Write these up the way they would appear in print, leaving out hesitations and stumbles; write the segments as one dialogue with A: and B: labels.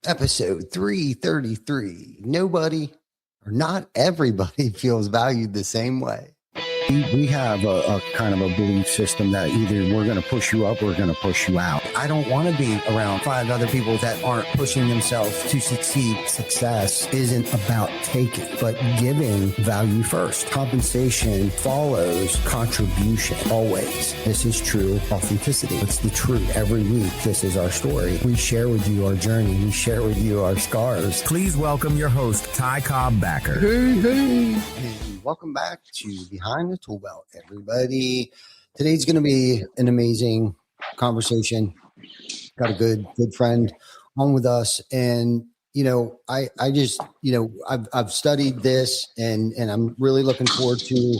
A: Episode 333. Nobody or not everybody feels valued the same way. We have a kind of a belief system that either we're going to push you up or we're going to push you out. I don't want to be around 5 other people that aren't pushing themselves to succeed. Success isn't about taking, but giving value first. Compensation follows contribution always. This is true authenticity. It's the truth. Every week, this is our story. We share with you our journey. We share with you our scars.
B: Please welcome your host, Ty Cobb Backer.
A: Hey. And welcome back to Behind the Tool Belt, everybody. Today's going to be an amazing conversation. Got a good friend on with us, and I just I've studied this, and I'm really looking forward to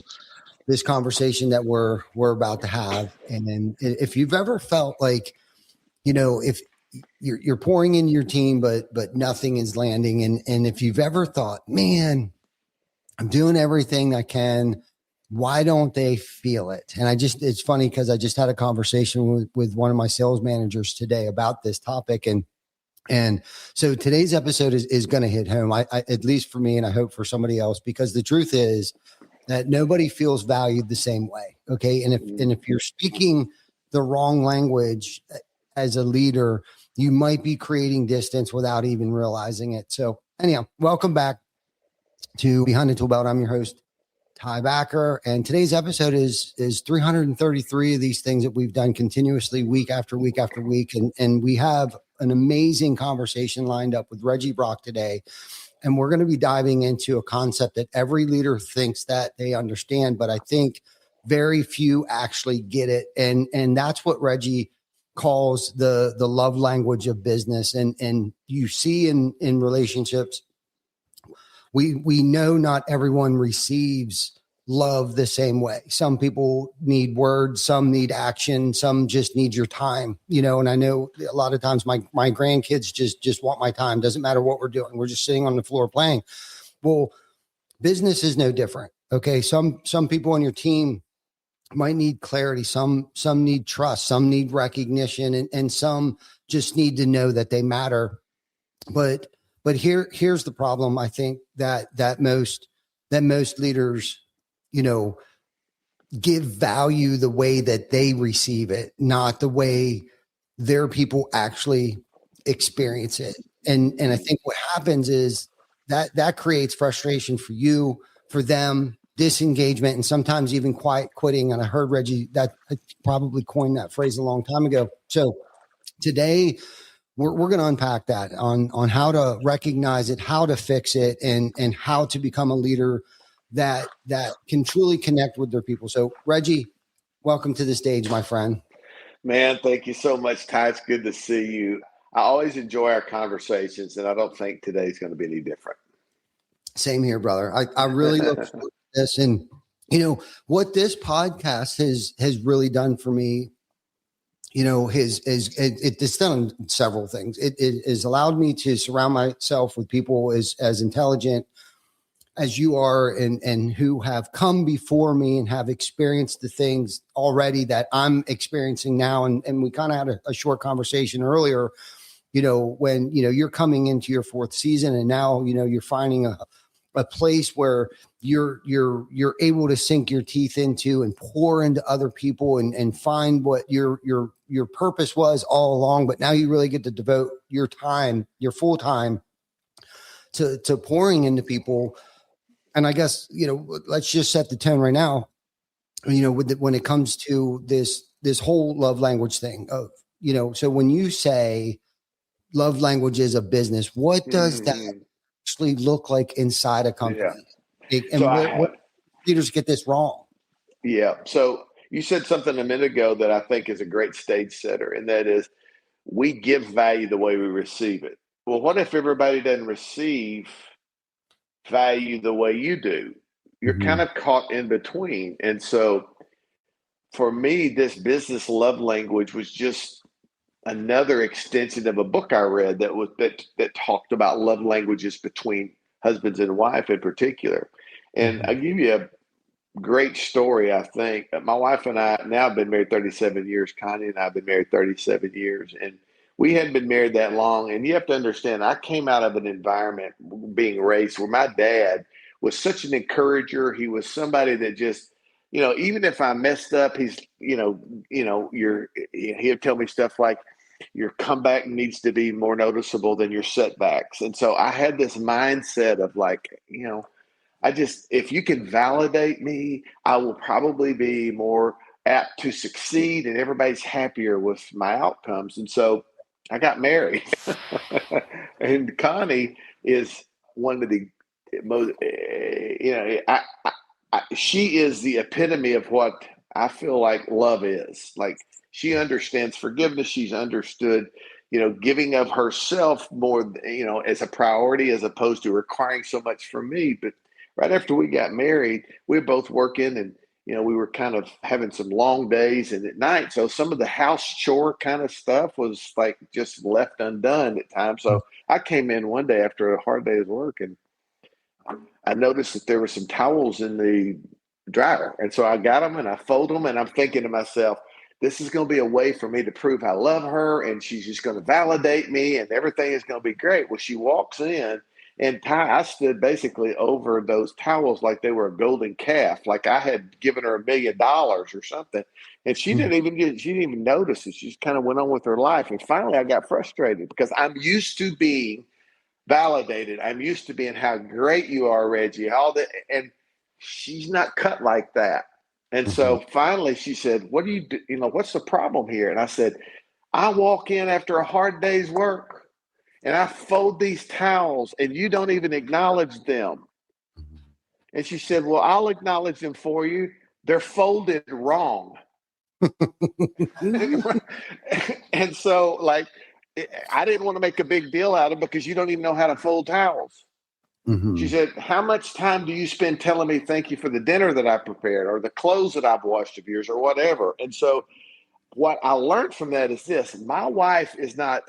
A: this conversation that we're about to have. And if you've ever felt like, if you're pouring into your team, but nothing is landing, and if you've ever thought, man, I'm doing everything I can, why don't they feel it? And it's funny because I just had a conversation with one of my sales managers today about this topic. And so today's episode is going to hit home, I at least for me, and I hope for somebody else, because the truth is that nobody feels valued the same way. Okay. And if you're speaking the wrong language as a leader, you might be creating distance without even realizing it. So anyhow, welcome back to Behind the Tool Belt. I'm your host, Ty Backer, and today's episode is 333 of these things that we've done continuously week after week after week, and we have an amazing conversation lined up with Reggie Brock today, and we're going to be diving into a concept that every leader thinks that they understand, but I think very few actually get it, and that's what Reggie calls the love language of business, and you see in relationships. We know not everyone receives love the same way. Some people need words, some need action, some just need your time, and I know a lot of times my grandkids just want my time. Doesn't matter what we're doing. We're just sitting on the floor playing. Well, business is no different. Okay. Some people on your team might need clarity. Some need trust, some need recognition, and some just need to know that they matter. But here's the problem. I think that most leaders, give value the way that they receive it, not the way their people actually experience it. And I think what happens is that creates frustration for you, for them, disengagement, and sometimes even quiet quitting. And I heard Reggie that probably coined that phrase a long time ago. So today, we're going to unpack that on how to recognize it, how to fix it, and how to become a leader that can truly connect with their people. So, Reggie, welcome to the stage, my friend.
C: Man, thank you so much, Ty. It's good to see you. I always enjoy our conversations, and I don't think today's going to be any different.
A: Same here, brother. I really look forward to this. And, what this podcast has really done for me, it's done several things. It has allowed me to surround myself with people as intelligent as you are, and who have come before me and have experienced the things already that I'm experiencing now. And we kind of had a short conversation earlier, when, you're coming into your 4th season, and now, you're finding a place where you're able to sink your teeth into and pour into other people and find what your purpose was all along. But now you really get to devote your time, your full time to pouring into people. And I guess, let's just set the tone right now, when it comes to this whole love language thing of, so when you say love language is a business, what does that actually look like inside a company? Yeah. And what leaders get this wrong?
C: Yeah. So you said something a minute ago that I think is a great stage setter, and that is we give value the way we receive it. Well, what if everybody doesn't receive value the way you do? You're kind of caught in between. And so for me, this business love language was just another extension of a book I read that talked about love languages between husbands and wife in particular. And I'll give you a great story. I think my wife and I now have been married 37 years. Connie and I have been married 37 years. And we hadn't been married that long. And you have to understand, I came out of an environment being raised where my dad was such an encourager. He was somebody that just, even if I messed up, he's, he'll tell me stuff like, your comeback needs to be more noticeable than your setbacks. And so I had this mindset of like, if you can validate me, I will probably be more apt to succeed and everybody's happier with my outcomes. And so I got married. And Connie is one of the most, she is the epitome of what I feel like love is. Like, she understands forgiveness. She's understood, giving of herself more, as a priority as opposed to requiring so much from me. But right after we got married, we were both working, and we were kind of having some long days and at night. So some of the house chore kind of stuff was like just left undone at times. So I came in one day after a hard day's work, and I noticed that there were some towels in the dryer. And so I got them and I fold them, and I'm thinking to myself, this is going to be a way for me to prove I love her, and she's just going to validate me, and everything is going to be great. Well, she walks in, and I stood basically over those towels like they were a golden calf, like I had given her $1 million or something. And she didn't even notice it. She just kind of went on with her life. And finally, I got frustrated because I'm used to being validated. I'm used to being how great you are, Reggie. All that, and she's not cut like that. And so finally, she said, "What do you do? What's the problem here?" And I said, "I walk in after a hard day's work, and I fold these towels, and you don't even acknowledge them." And she said, "Well, I'll acknowledge them for you. They're folded wrong." And so, like, I didn't want to make a big deal out of it because you don't even know how to fold towels. She said, "How much time do you spend telling me thank you for the dinner that I prepared or the clothes that I've washed of yours or whatever?" And so what I learned from that is this: my wife is not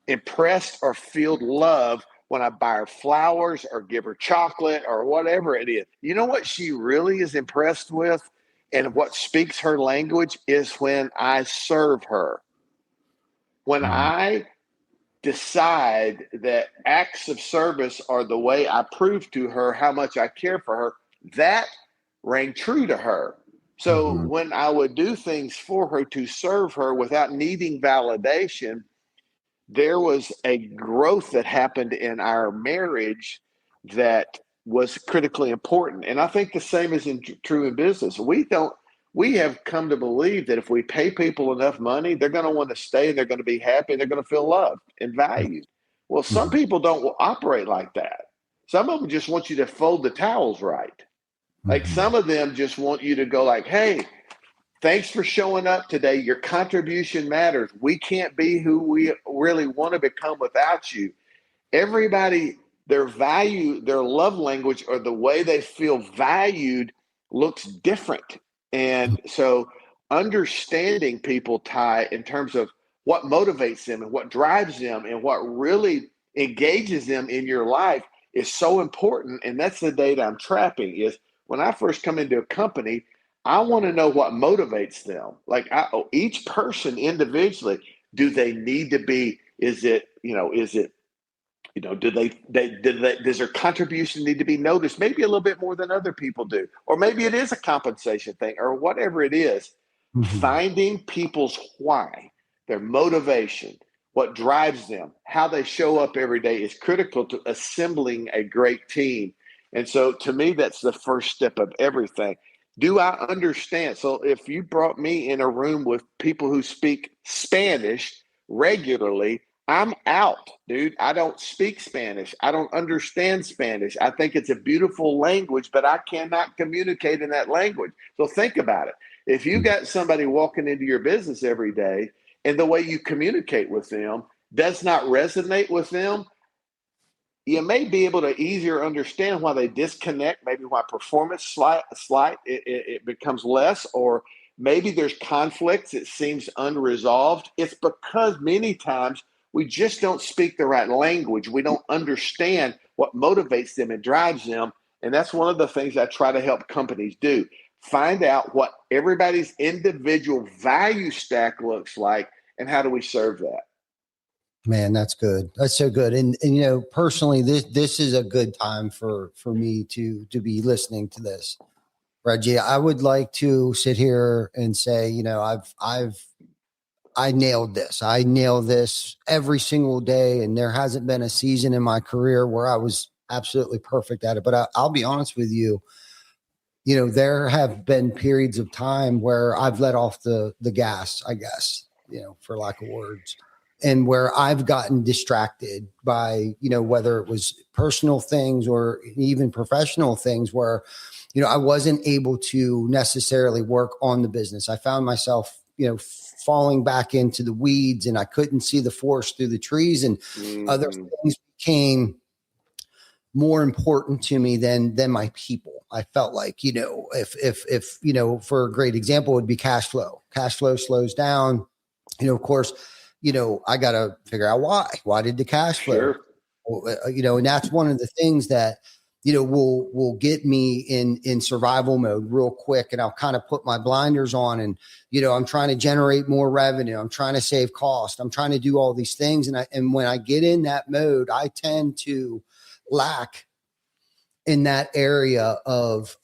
C: impressed or feel love when I buy her flowers or give her chocolate or whatever it is. You know what she really is impressed with, and what speaks her language, is when I serve her. When I decide that acts of service are the way I prove to her how much I care for her, that rang true to her. So when I would do things for her to serve her without needing validation, there was a growth that happened in our marriage that was critically important. And I think the same is true in business. We have come to believe that if we pay people enough money, they're going to want to stay, and they're going to be happy, and they're going to feel loved and valued. Well, some people don't operate like that. Some of them just want you to fold the towels right. Like, some of them just want you to go like, "Hey, thanks for showing up today. Your contribution matters. We can't be who we really want to become without you." Everybody, their value, their love language, or the way they feel valued looks different. And so understanding people, Ty, in terms of what motivates them and what drives them and what really engages them in your life is so important. And that's the data I'm trapping. Is when I first come into a company, I want to know what motivates them. Like, each person individually, do they need to be, does their contribution need to be noticed maybe a little bit more than other people do? Or maybe it is a compensation thing, or whatever it is. Finding people's why, their motivation, what drives them, how they show up every day is critical to assembling a great team. And so to me, that's the first step of everything. Do I understand? So if you brought me in a room with people who speak Spanish regularly, I'm out, dude. I don't speak Spanish. I don't understand Spanish. I think it's a beautiful language, but I cannot communicate in that language. So think about it. If you got somebody walking into your business every day, and the way you communicate with them does not resonate with them, you may be able to easier understand why they disconnect, maybe why performance it becomes less, or maybe there's conflicts. It seems unresolved. It's because many times we just don't speak the right language. We don't understand what motivates them and drives them. And that's one of the things I try to help companies do. Find out what everybody's individual value stack looks like, and how do we serve that?
A: Man, that's good. That's so good. And you know, personally, this is a good time for me to be listening to this. Reggie, I would like to sit here and say, you know, I nailed this. I nailed this every single day, and there hasn't been a season in my career where I was absolutely perfect at it. But I'll be honest with you, you know, there have been periods of time where I've let off the gas, I guess, you know, for lack of words, and where I've gotten distracted by, you know, whether it was personal things or even professional things where, you know, I wasn't able to necessarily work on the business. I found myself, you know, falling back into the weeds, and I couldn't see the forest through the trees, and other things became more important to me than my people. I felt like, you know, if you know, for a great example would be cash flow. Cash flow slows down. You know, of course, you know, I got to figure out why. Why did the cash flow?
C: Sure.
A: You know, and that's one of the things that, you know, will get me in survival mode real quick, and I'll kind of put my blinders on, and you know, I'm trying to generate more revenue. I'm trying to save cost. I'm trying to do all these things, and when I get in that mode, I tend to lack in that area of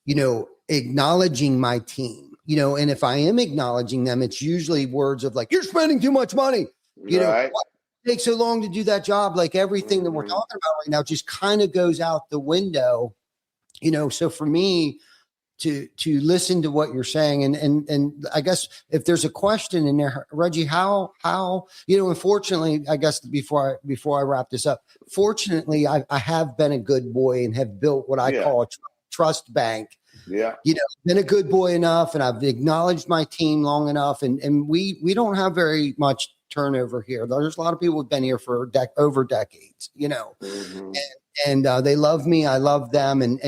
A: you know, acknowledging my team, you know, and if I am acknowledging them, it's usually words of like, you're spending too much money, you know,
C: Right.
A: why does it take so long to do that job? Like everything that we're talking about right now just kind of goes out the window, you know. So for me to listen to what you're saying, and I guess if there's a question in there, Reggie, how you know, unfortunately, I guess before I wrap this up, fortunately, I have been a good boy and have built what I
C: Yeah.
A: call a trust bank.
C: Yeah.
A: You know, been a good boy enough, and I've acknowledged my team long enough, and we don't have very much turnover here. There's a lot of people who've been here for over decades, you know,
C: Mm-hmm.
A: and they love me. I love them, and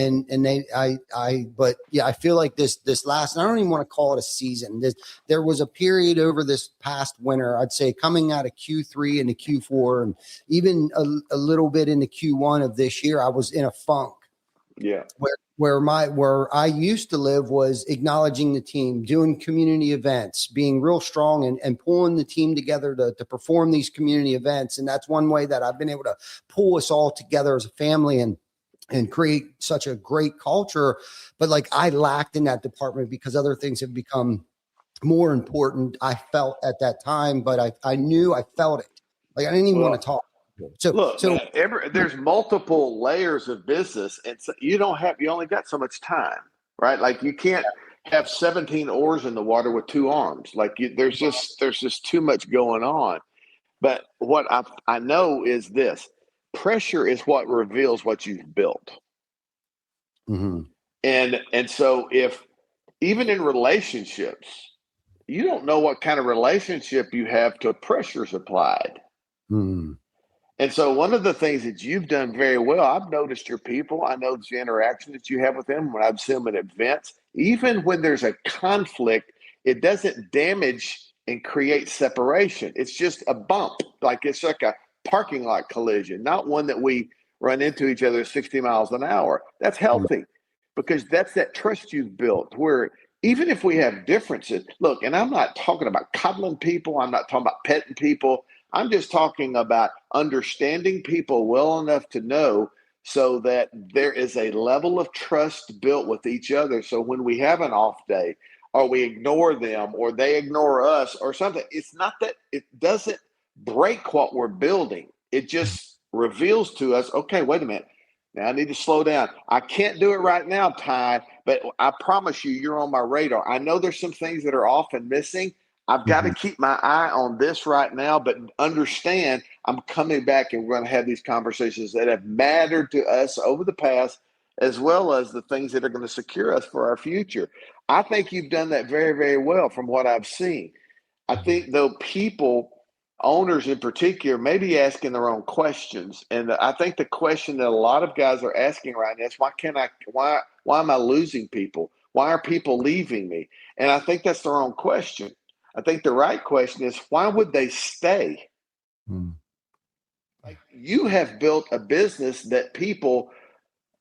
A: but yeah, I feel like this last, and I don't even want to call it a season. There was a period over this past winter, I'd say, coming out of Q3 into Q4, and even a little bit into Q1 of this year, I was in a funk.
C: Yeah.
A: Where I used to live was acknowledging the team, doing community events, being real strong, and pulling the team together to perform these community events. And that's one way that I've been able to pull us all together as a family and create such a great culture. But like I lacked in that department because other things have become more important. I felt at that time, but I knew, I felt it. Like I didn't even want to
C: Well,
A: talk. So,
C: look,
A: so
C: man, there's multiple layers of business, and so you only got so much time, right? Like you can't have 17 oars in the water with two arms. Like there's just too much going on. But what I know is this: pressure is what reveals what you've built.
A: Mhm.
C: And so if even in relationships, you don't know what kind of relationship you have till pressure's applied.
A: Mhm.
C: And so one of the things that you've done very well, I've noticed your people. I know the interaction that you have with them when I've seen them at events. Even when there's a conflict, it doesn't damage and create separation. It's just a bump, like it's like a parking lot collision, not one that we run into each other 60 miles an hour. That's healthy because that's that trust you've built where even if we have differences, look, and I'm not talking about coddling people, I'm not talking about petting people. I'm just talking about understanding people well enough to know so that there is a level of trust built with each other. So when we have an off day or we ignore them or they ignore us or something, it's not that it doesn't break what we're building. It just reveals to us, okay, wait a minute. Now I need to slow down. I can't do it right now, Ty, but I promise you, you're on my radar. I know there's some things that are off and missing. I've got to
A: Mhm.
C: keep my eye on this right now, but understand I'm coming back and we're going to have these conversations that have mattered to us over the past, as well as the things that are going to secure us for our future. I think you've done that very, very well from what I've seen. I think though people, owners in particular, may be asking their own questions, and I think the question that a lot of guys are asking right now is, why am I losing people? Why are people leaving me? And I think that's the wrong question. I think the right question is, why would they stay?
A: Mhm.
C: Like you have built a business that people,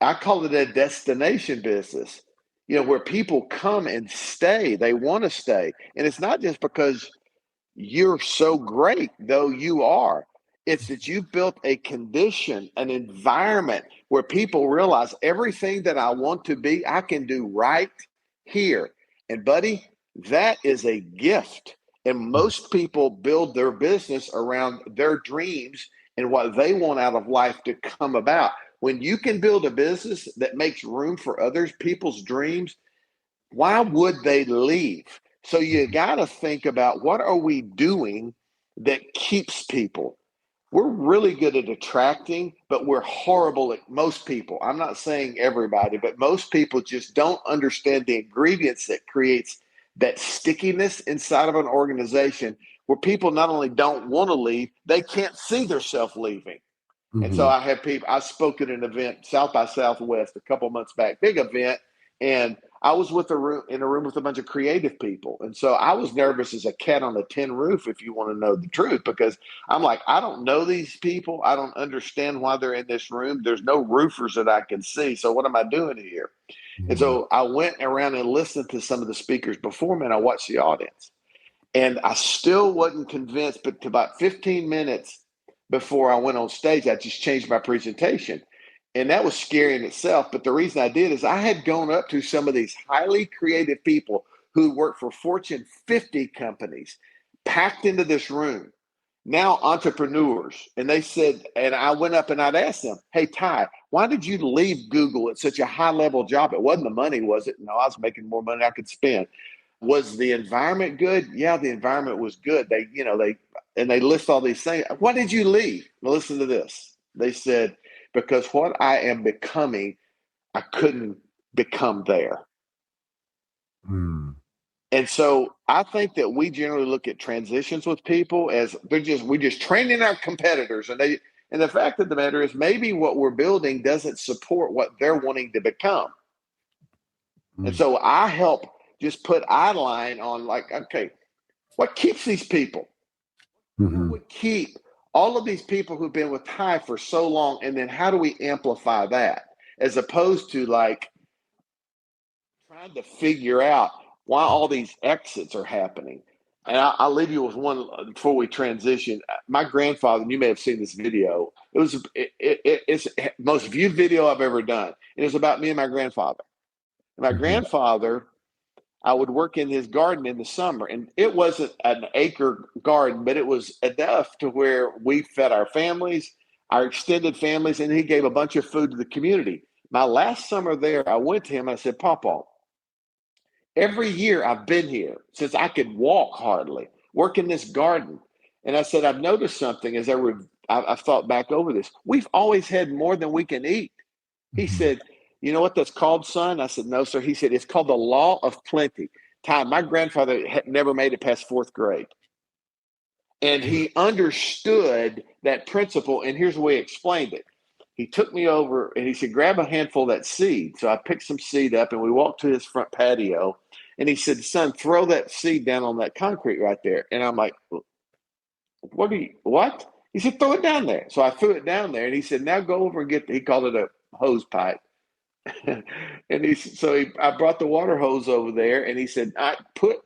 C: I call it a destination business, where people come and stay. They want to stay. And it's not just because you're so great, though you are. It's that you've built a condition, an environment where people realize everything that I want to be, I can do right here. And buddy, that is a gift. And most people build their business around their dreams and what they want out of life to come about. When you can build a business that makes room for others, people's dreams, why would they leave? So you got to think about, what are we doing that keeps people? We're really good at attracting, but we're horrible at most people. I'm not saying everybody, but most people just don't understand the ingredients that creates that stickiness inside of an organization, where people not only don't want to leave, they can't see themselves leaving. And so I have people, I spoke at an event, South by Southwest, a couple months back, big event. And I was in a room with a bunch of creative people. And so I was nervous as a cat on a tin roof, if you want to know the truth, because I'm like, I don't know these people. I don't understand why they're in this room. There's no roofers that I can see. So what am I doing here? And so I went around and listened to some of the speakers before me, and I watched the audience. And I still wasn't convinced, but to about 15 minutes before I went on stage, I just changed my presentation. And that was scary in itself. But the reason I did is I had gone up to some of these highly creative people who work for Fortune 50 companies, packed into this room, now entrepreneurs. And they said, and I went up and I'd asked them, hey, Ty, why did you leave Google at such a high level job? It wasn't the money, was it? No, I was making more money I could spend. Was the environment good? Yeah, the environment was good. They list all these things. Why did you leave? Now listen to this. They said, because what I am becoming, I couldn't become there. And so I think that we generally look at transitions with people as we're just training our competitors. And the fact of the matter is, maybe what we're building doesn't support what they're wanting to become. And so I help just put eyeline on, like, okay, what keeps these people? What would keep all of these people who've been with Ty for so long? And then how do we amplify that, as opposed to like trying to figure out why all these exits are happening? And I'll leave you with one before we transition. My grandfather, and you may have seen this video, it's the most viewed video I've ever done. It was about me and my grandfather. And my grandfather, I would work in his garden in the summer, and it wasn't an acre garden, but it was enough to where we fed our families, our extended families, and he gave a bunch of food to the community. My last summer there, I went to him and I said, Papa, every year I've been here since I could walk hardly, work in this garden. And I said, I've noticed something as I've thought back over this. We've always had more than we can eat. He said, you know what that's called, son? I said, no, sir. He said, it's called the law of plenty. Ty, my grandfather had never made it past fourth grade. And he understood that principle. And here's the way he explained it. He took me over and he said, grab a handful of that seed. So I picked some seed up and we walked to his front patio. And he said, son, throw that seed down on that concrete right there. And I'm like, what? He said, throw it down there. So I threw it down there. And he said, now go over and he called it a hose pipe. And I brought the water hose over there, and he said,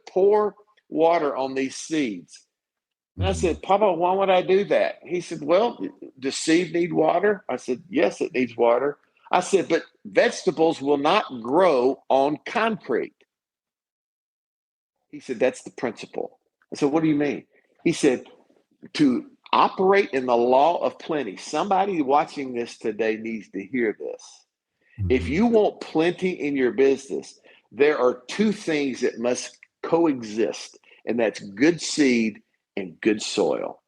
C: pour water on these seeds. And I said, Papa, why would I do that? He said, well, does seed need water? I said, yes, it needs water. I said, but vegetables will not grow on concrete. He said, that's the principle. I said, what do you mean? He said, to operate in the law of plenty. Somebody watching this today needs to hear this. If you want plenty in your business, there are two things that must coexist, and that's good seed and good soil.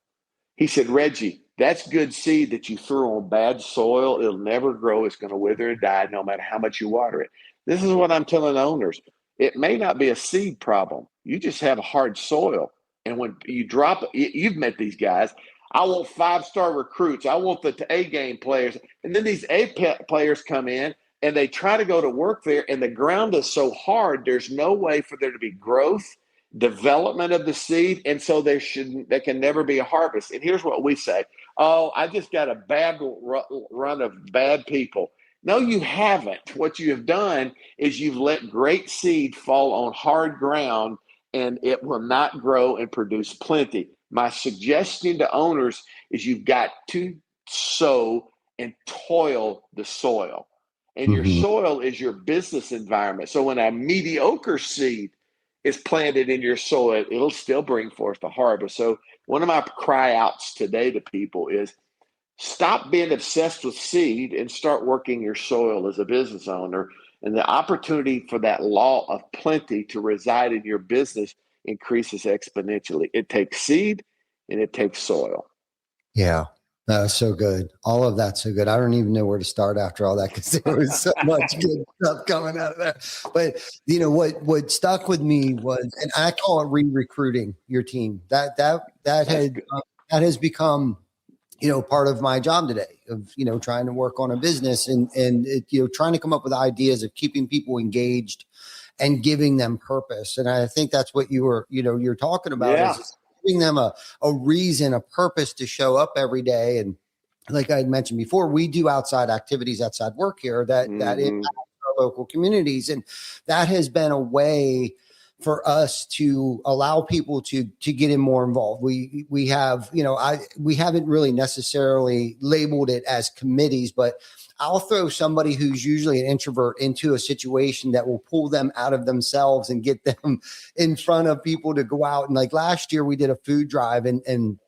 C: He said, Reggie, that's good seed that you threw on bad soil. It'll never grow. It's going to wither and die no matter how much you water it. This is what I'm telling owners. It may not be a seed problem. You just have a hard soil. And when you drop, you've met these guys. I want 5-star recruits. I want the A-game players. And then these players come in, and they try to go to work there, and the ground is so hard, there's no way for there to be growth, development of the seed, and so there can never be a harvest. And here's what we say. Oh, I just got a bad run of bad people. No, you haven't. What you have done is you've let great seed fall on hard ground, and it will not grow and produce plenty. My suggestion to owners is you've got to sow and toil the soil. And your
A: Mm-hmm.
C: soil is your business environment. So when a mediocre seed is planted in your soil, it'll still bring forth a harvest. So one of my cry outs today to people is stop being obsessed with seed and start working your soil as a business owner. And the opportunity for that law of plenty to reside in your business increases exponentially. It takes seed and it takes soil.
A: Yeah. So good. All of that's so good. I don't even know where to start after all that because there was so much good stuff coming out of there. But what stuck with me was, and I call it re-recruiting your team. That has become part of my job today of trying to work on a business and trying to come up with ideas of keeping people engaged and giving them purpose. And I think that's what you're talking about is giving them a reason, a purpose to show up every day. And like I had mentioned before, we do outside activities, outside work here that impacts our local communities. And that has been a way for us to allow people to get in more involved. We have, we haven't really necessarily labeled it as committees, but I'll throw somebody who's usually an introvert into a situation that will pull them out of themselves and get them in front of people to go out. And like last year we did a food drive and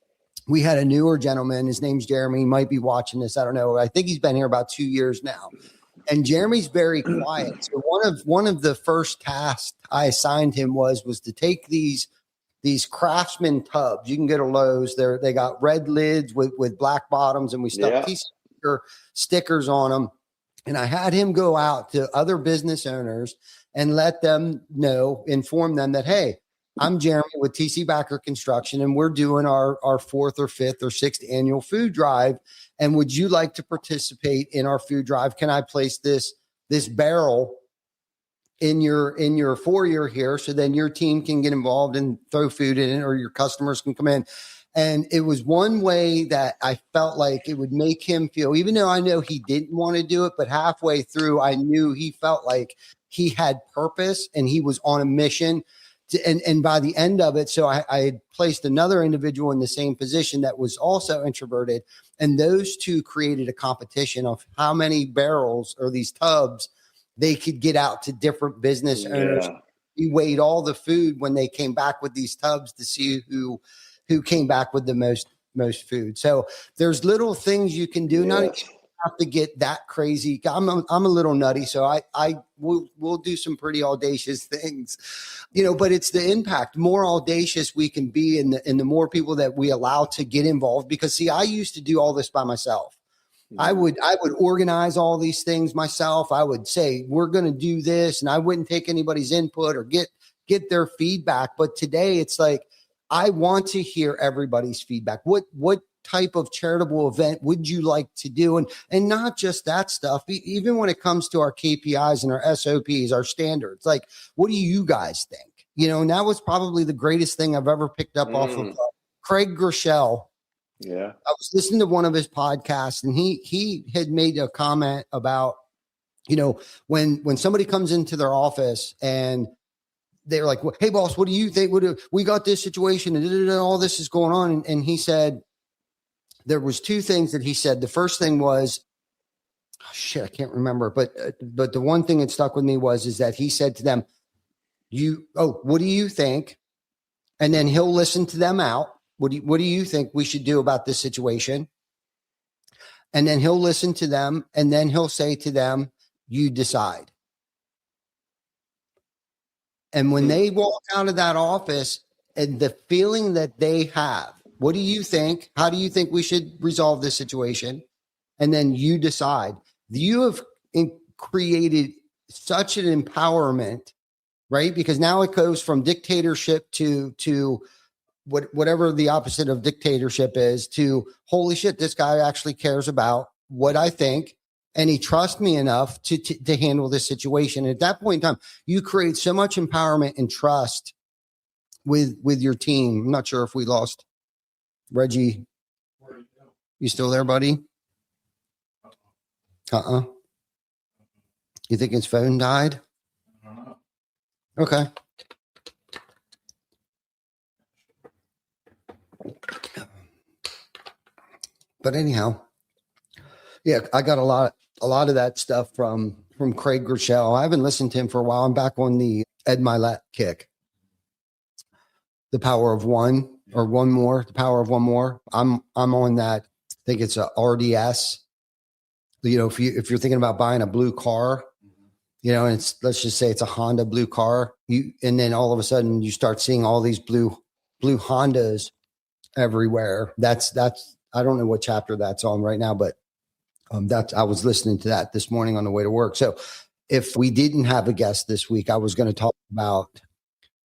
A: we had a newer gentleman. His name's Jeremy. He might be watching this. I don't know. I think he's been here about 2 years now. And Jeremy's very quiet. So one of the first tasks I assigned him was to take these Craftsman tubs. You can get a Lowe's. They got red lids with black bottoms, and we stuck stickers on them. And I had him go out to other business owners and let them inform them that, hey, I'm Jeremy with TC Backer Construction, and we're doing our 4th or 5th or 6th annual food drive. And would you like to participate in our food drive? Can I place this barrel in your foyer here so then your team can get involved and throw food in it, or your customers can come in? And it was one way that I felt like it would make him feel, even though I know he didn't want to do it, but halfway through, I knew he felt like he had purpose and he was on a mission. And by the end of it, so I had placed another individual in the same position that was also introverted. And those two created a competition of how many barrels or these tubs they could get out to different business owners. We weighed all the food when they came back with these tubs to see who came back with the most food. So there's little things you can do. Not have to get that crazy. I'm a little nutty, so we'll do some pretty audacious things, but it's the impact. More audacious we can be, and the more people that we allow to get involved. Because see, I used to do all this by myself. I would organize all these things myself. I would say, we're going to do this, and I wouldn't take anybody's input or get their feedback. But today it's like, I want to hear everybody's feedback. What type of charitable event would you like to do? And not just that stuff, even when it comes to our KPIs and our SOPs, our standards, like, what do you guys think? And that was probably the greatest thing I've ever picked up off of Craig Groeschel.
C: Yeah.
A: I was listening to one of his podcasts, and he had made a comment about, when somebody comes into their office and they're like, well, hey boss, what do you think? We got this situation and all this is going on. And he said, there was 2 things that he said. The first thing was, I can't remember, but the one thing that stuck with me is that he said to them, what do you think? And then he'll listen to them out. What do you think we should do about this situation? And then he'll listen to them, and then he'll say to them, you decide. And when they walk out of that office, and the feeling that they have, what do you think? How do you think we should resolve this situation? And then you decide. You have created such an empowerment, right? Because now it goes from dictatorship to whatever the opposite of dictatorship is, to holy shit, this guy actually cares about what I think, and he trusts me enough to handle this situation. And at that point in time, you create so much empowerment and trust with your team. I'm not sure if we lost Reggie. You still there, buddy? You think his phone died? Okay. But anyhow, yeah, I got a lot of that stuff from Craig Groeschel. I haven't listened to him for a while. I'm back on the Ed Milet kick. The Power of One or One More, The Power of One More. I'm on that. I think it's a RDS. You know, if you're thinking about buying a blue car, you know, and let's just say it's a Honda blue car, and then all of a sudden you start seeing all these blue Hondas everywhere. That's I don't know what chapter that's on right now, but I was listening to that this morning on the way to work. So if we didn't have a guest this week, I was going to talk about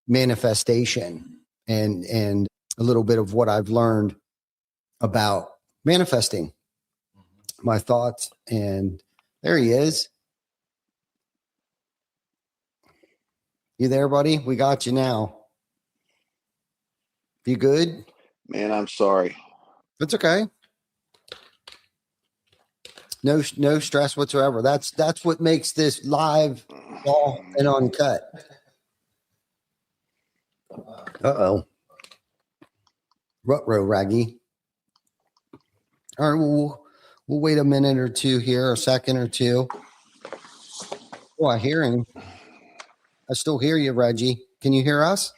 A: manifestation and a little bit of what I've learned about manifesting, my thoughts. And there he is. You there, buddy? We got you now. You good?
C: Man, I'm sorry.
A: It's okay. No stress whatsoever. That's what makes this live, raw, and uncut. Uh-oh. Ruh-roh, Raggy. All right, we'll wait a minute or two here, a second or two. Oh, I hear him. I still hear you, Reggie. Can you hear us?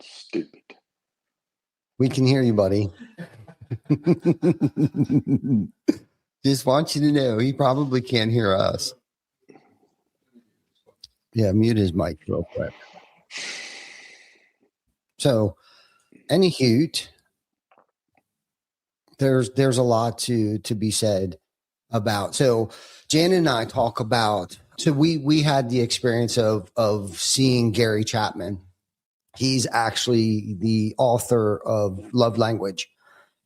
C: Stupid.
A: We can hear you, buddy. Just want you to know he probably can't hear us. Yeah, mute his mic real quick. So, any hoot, there's a lot to be said about. So, Jan and I talk about. So we had the experience of seeing Gary Chapman. He's actually the author of Love Language,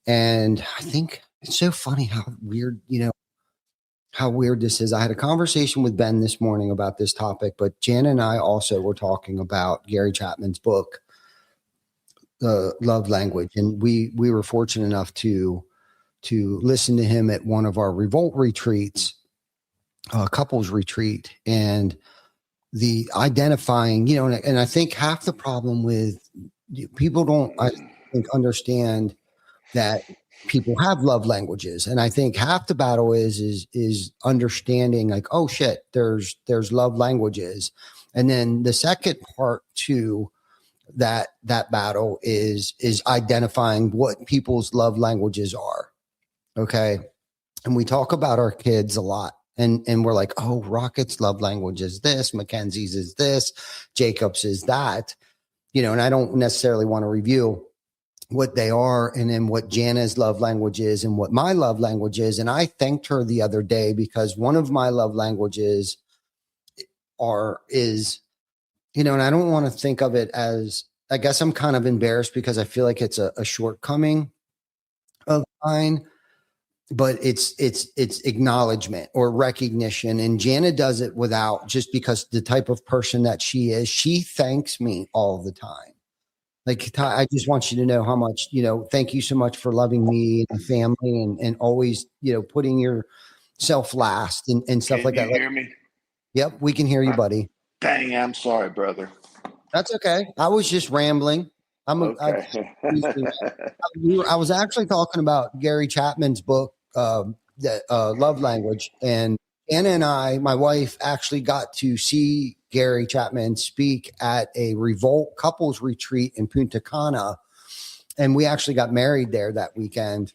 A: and I think it's so funny how weird, how weird this is. I had a conversation with Ben this morning about this topic, but Jan and I also were talking about Gary Chapman's book, Love Language. And we were fortunate enough to listen to him at one of our Revolt retreats, couples retreat, and the identifying, and I think half the problem with people don't, I think, understand that people have love languages. And I think half the battle is understanding, like, oh shit, there's love languages. And then the second part to that battle is identifying what people's love languages are. Okay. And we talk about our kids a lot. And we're like, oh, Rocket's love language is this, Mackenzie's is this, Jacob's is that, and I don't necessarily want to review what they are, and then what Jana's love language is and what my love language is. And I thanked her the other day because one of my love languages is, and I don't want to think of it as, I guess I'm kind of embarrassed because I feel like it's a shortcoming of mine, but it's acknowledgement or recognition. And Jana does it without, just because the type of person that she is, she thanks me all the time. Like, I just want you to know how much, thank you so much for loving me and the family and always, putting yourself last and stuff like that.
C: Can you hear me?
A: Yep, we can hear you, buddy.
C: Dang, I'm sorry, brother.
A: That's okay. I was just rambling.
C: Okay.
A: I was actually talking about Gary Chapman's book, Love Language. And Anna and I, my wife, actually got to see Gary Chapman speak at a Revolt couples retreat in Punta Cana. And we actually got married there that weekend.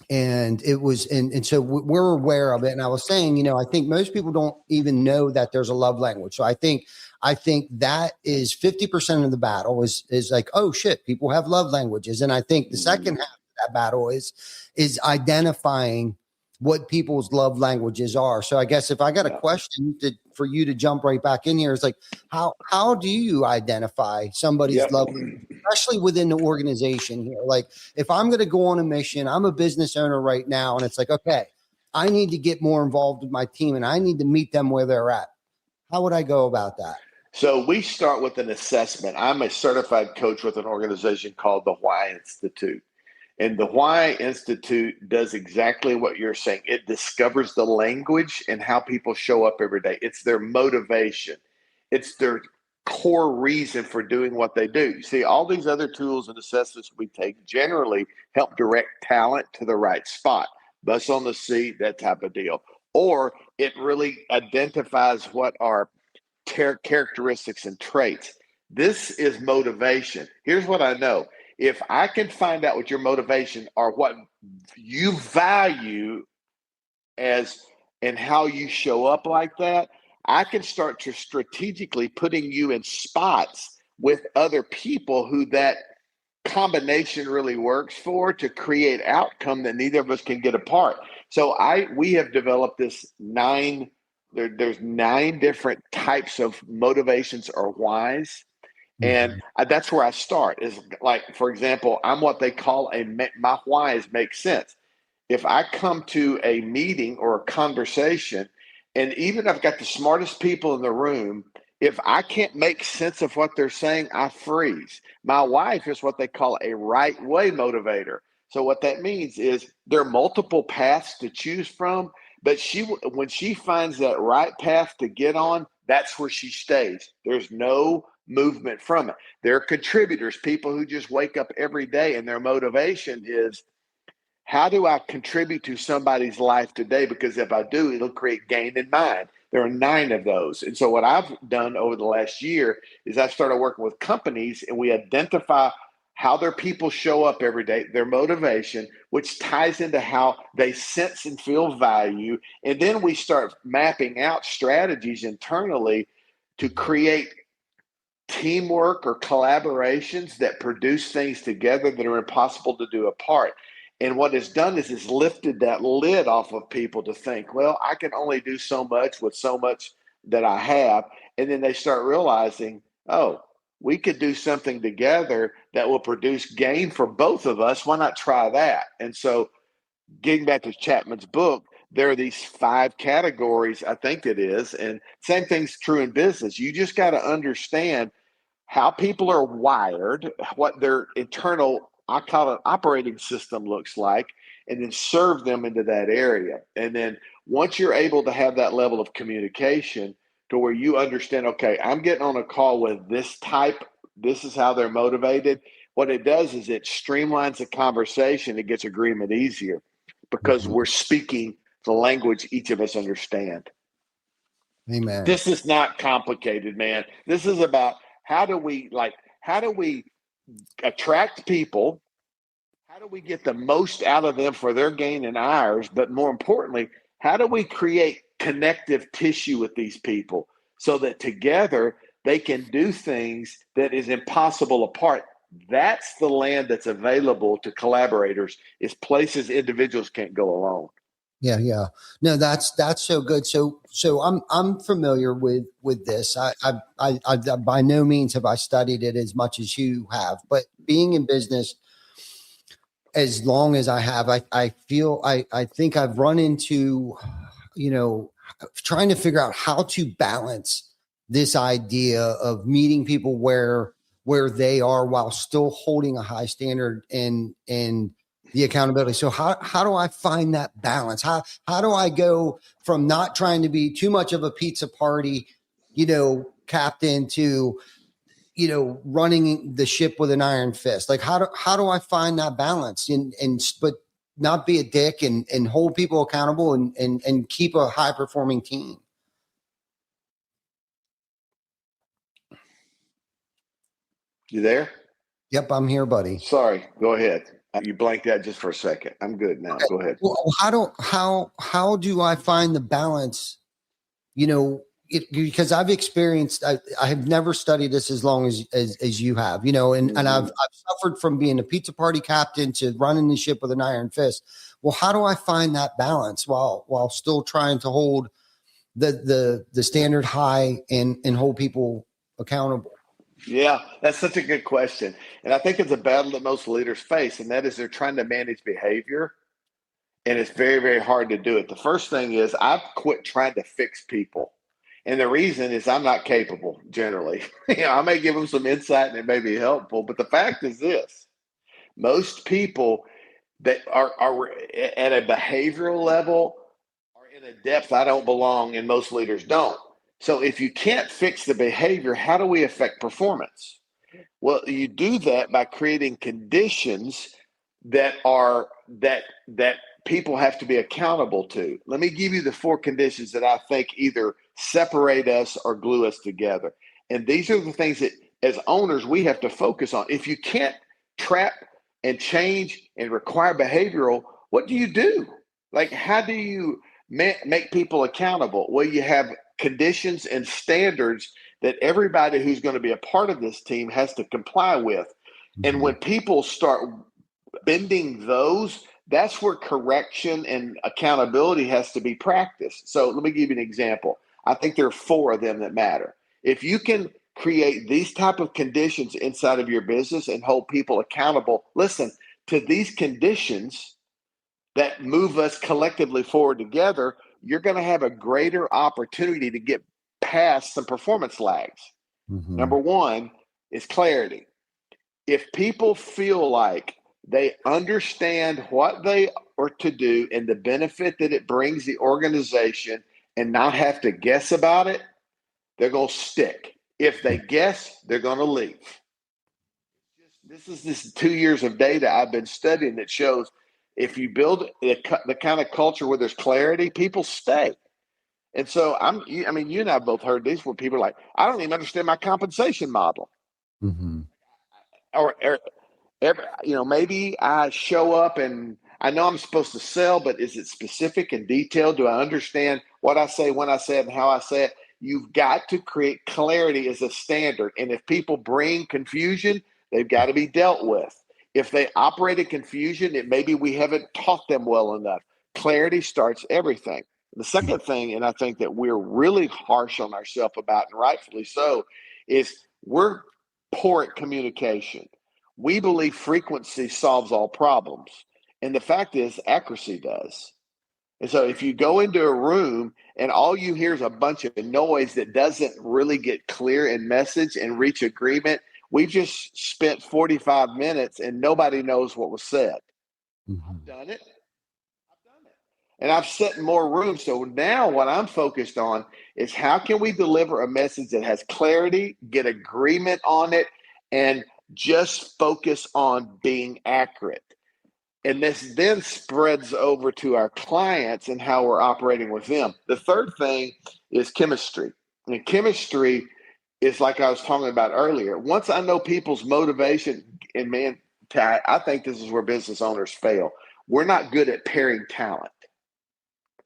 A: And it was, and so we're aware of it. And I was saying, I think most people don't even know that there's a love language. So I think that is 50% of the battle is like, oh shit, people have love languages. And I think the second half of that battle is identifying what people's love languages are. So I guess if I got a question for you to jump right back in here, is like, how do you identify somebody's love language, especially within the organization here? Like, if I'm going to go on a mission, I'm a business owner right now, and it's like, okay, I need to get more involved with my team and I need to meet them where they're at. How would I go about that?
C: So we start with an assessment. I'm a certified coach with an organization called the Why Institute. And the Why Institute does exactly what you're saying. It discovers the language and how people show up every day. It's their motivation. It's their core reason for doing what they do. You see, all these other tools and assessments we take generally help direct talent to the right spot. Bus on the seat, that type of deal. Or it really identifies what are characteristics and traits. This is motivation. Here's what I know. If I can find out what your motivation or what you value as and how you show up like that, I can start to strategically putting you in spots with other people who that combination really works for to create outcome that neither of us can get apart. So we have developed this there's 9 different types of motivations or whys. And that's where I start is like, for example, I'm what they call my whys make sense. If I come to a meeting or a conversation, and even if I've got the smartest people in the room, if I can't make sense of what they're saying, I freeze. My wife is what they call a right way motivator. So what that means is there are multiple paths to choose from, but when she finds that right path to get on, that's where she stays. There's no movement from it. There are contributors, people who just wake up every day and their motivation is, how do I contribute to somebody's life today? Because if I do, it'll create gain in mine. There are 9 of those. And so what I've done over the last year is I started working with companies and we identify how their people show up every day, their motivation, which ties into how they sense and feel value. And then we start mapping out strategies internally to create teamwork or collaborations that produce things together that are impossible to do apart. And what it's done is it's lifted that lid off of people to think, well, I can only do so much with so much that I have. And then they start realizing, oh, we could do something together that will produce gain for both of us. Why not try that? And so getting back to Chapman's book, there are these 5 categories, I think it is. And same thing's true in business. You just got to understand how people are wired, what their internal, I call it operating system looks like, and then serve them into that area. And then once you're able to have that level of communication to where you understand, okay, I'm getting on a call with this type, this is how they're motivated. What it does is it streamlines the conversation. It gets agreement easier because we're speaking the language each of us understand.
A: Amen.
C: This is not complicated, man. This is about how do we attract people? How do we get the most out of them for their gain and ours? But more importantly, how do we create connective tissue with these people so that together they can do things that is impossible apart? That's the land that's available to collaborators, is places individuals can't go alone.
A: Yeah. No, that's so good. So I'm familiar with this. I by no means have I studied it as much as you have, but being in business as long as I have, I feel I think I've run into, trying to figure out how to balance this idea of meeting people where they are while still holding a high standard and the accountability. So how do I find that balance? How do I go from not trying to be too much of a pizza party, captain to, running the ship with an iron fist? Like how do I find that balance but not be a dick and hold people accountable and keep a high performing team?
C: You there?
A: Yep, I'm here, buddy.
C: Sorry, go ahead. You blanked out just for a second. I'm good now. Okay. Go ahead.
A: Well, how do I find the balance? Because I've experienced, I have never studied this as long as you have, and I've suffered from being a pizza party captain to running the ship with an iron fist. Well, how do I find that balance while still trying to hold the standard high and hold people accountable?
C: Yeah, that's such a good question. And I think it's a battle that most leaders face, and that is they're trying to manage behavior. And it's very, very hard to do it. The first thing is I've quit trying to fix people. And the reason is I'm not capable generally. I may give them some insight and it may be helpful, but the fact is this: most people that are at a behavioral level are in a depth I don't belong and most leaders don't. So if you can't fix the behavior, how do we affect performance? Well, you do that by creating conditions that are that people have to be accountable to. Let me give you the 4 conditions that I think either separate us or glue us together. And these are the things that as owners we have to focus on. If you can't trap and change and require behavioral, what do you do? Like, how do you make people accountable? Well, you have conditions and standards that everybody who's going to be a part of this team has to comply with. And when people start bending those, that's where correction and accountability has to be practiced. So let me give you an example. I think there are 4 of them that matter. If you can create these type of conditions inside of your business and hold people accountable, listen, to these conditions that move us collectively forward together, you're going to have a greater opportunity to get past some performance lags. Number 1 is clarity. If people feel like they understand what they are to do and the benefit that it brings the organization and not have to guess about it, they're going to stick. If they guess, they're going to leave. This is this 2 years of data I've been studying that shows if you build the kind of culture where there's clarity, people stay. And so I mean, you and I both heard these where people are like, I don't even understand my compensation model. Or maybe I show up and I know I'm supposed to sell, but is it specific and detailed? Do I understand what I say, when I say it, and how I say it? You've got to create clarity as a standard. And if people bring confusion, they've got to be dealt with. If they operate in confusion, it maybe we haven't taught them well enough. Clarity starts everything. The second thing, and I think that we're really harsh on ourselves about, and rightfully so, is we're poor at communication. We believe frequency solves all problems. And the fact is, accuracy does. And so if you go into a room and all you hear is a bunch of noise that doesn't really get clear in message and reach agreement, we've just spent 45 minutes and nobody knows what was said. I've done it. And I've sat in more rooms. So now what I'm focused on is how can we deliver a message that has clarity, get agreement on it, and just focus on being accurate. And this then spreads over to our clients and how we're operating with them. The third thing is chemistry. And chemistry is like I was talking about earlier. Once I know people's motivation, and man, I think this is where business owners fail. We're not good at pairing talent.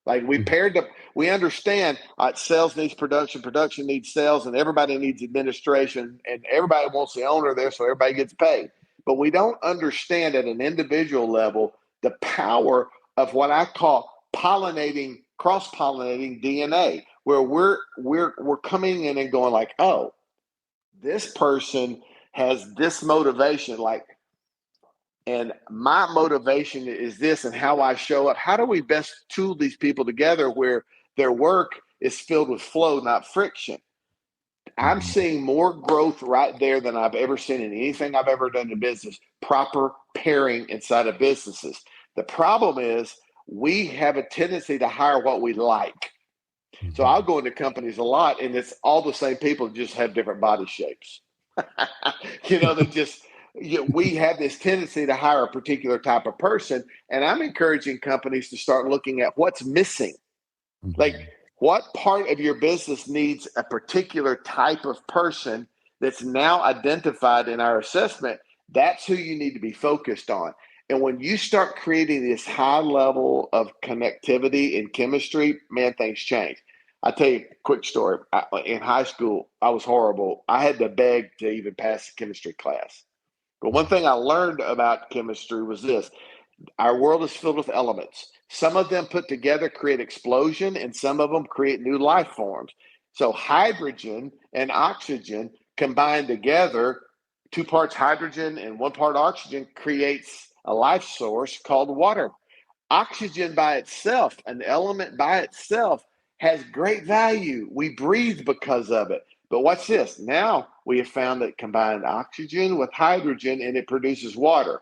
C: Like we understand sales needs production, production needs sales, and everybody needs administration, and everybody wants the owner there so everybody gets paid. But we don't understand at an individual level the power of what I call pollinating, cross-pollinating DNA, where we're coming in and going like, oh, this person has this motivation, and my motivation is this, and how I show up. How do we best tool these people together where their work is filled with flow, not friction? I'm seeing more growth right there than I've ever seen in anything I've ever done in business. Proper pairing inside of businesses. The problem is we have a tendency to hire what we like. So I'll go into companies a lot, and it's all the same people that just have different body shapes. We have this tendency to hire a particular type of person, and I'm encouraging companies to start looking at what's missing. Like, what part of your business needs a particular type of person that's now identified in our assessment? That's who you need to be focused on. And when you start creating this high level of connectivity and chemistry, man, things change. I'll tell you a quick story. In high school, I was horrible. I had to beg to even pass the chemistry class. But one thing I learned about chemistry was this. Our world is filled with elements. Some of them put together create explosion, and some of them create new life forms. So hydrogen and oxygen combined together, 2 parts hydrogen and 1 part oxygen, creates a life source called water. Oxygen by itself, an element by itself, has great value. We breathe because of it. But watch this. Now we have found that combined oxygen with hydrogen and it produces water.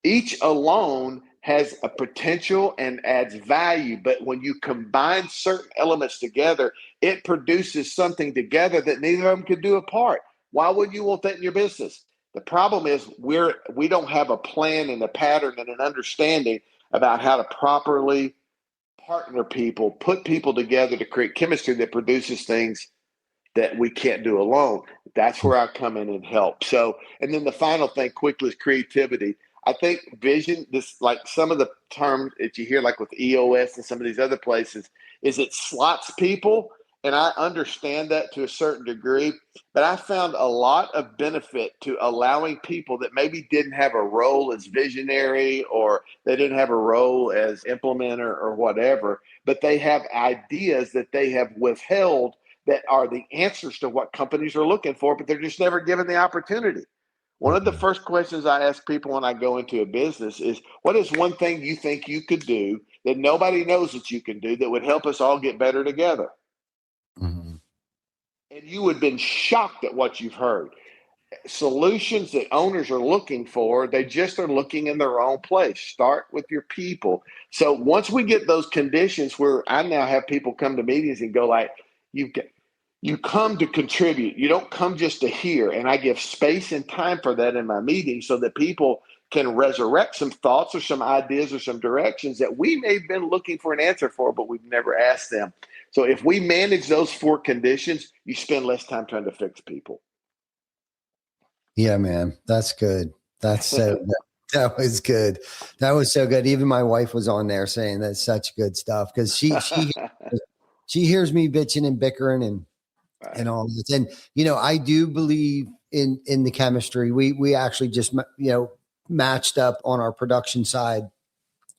C: Each alone has a potential and adds value, but when you combine certain elements together, it produces something together that neither of them could do apart. Why would you want that in your business? The problem is we don't have a plan and a pattern and an understanding about how to properly partner people, put people together to create chemistry that produces things that we can't do alone. That's where I come in and help. So, and then the final thing quickly is creativity. I think vision, this like some of the terms that you hear, like with EOS and some of these other places, is it slots people. And I understand that to a certain degree, but I found a lot of benefit to allowing people that maybe didn't have a role as visionary, or they didn't have a role as implementer or whatever, but they have ideas that they have withheld that are the answers to what companies are looking for, but they're just never given the opportunity. One of the first questions I ask people when I go into a business is, what is one thing you think you could do that nobody knows that you can do that would help us all get better together?
A: Mm-hmm.
C: And you would have been shocked at what you've heard. Solutions that owners are looking for, they just are looking in their own place. Start with your people. So once we get those conditions where I now have people come to meetings and go like, you come to contribute. You don't come just to hear. And I give space and time for that in my meeting so that people can resurrect some thoughts or some ideas or some directions that we may have been looking for an answer for, but we've never asked them. So if we manage those 4 conditions, you spend less time trying to fix people.
A: Yeah, man, that's good. That's so good. That was good. That was so good. Even my wife was on there saying that's such good stuff, because she hears me bitching and bickering and all this. And I do believe in the chemistry. We actually just matched up on our production side.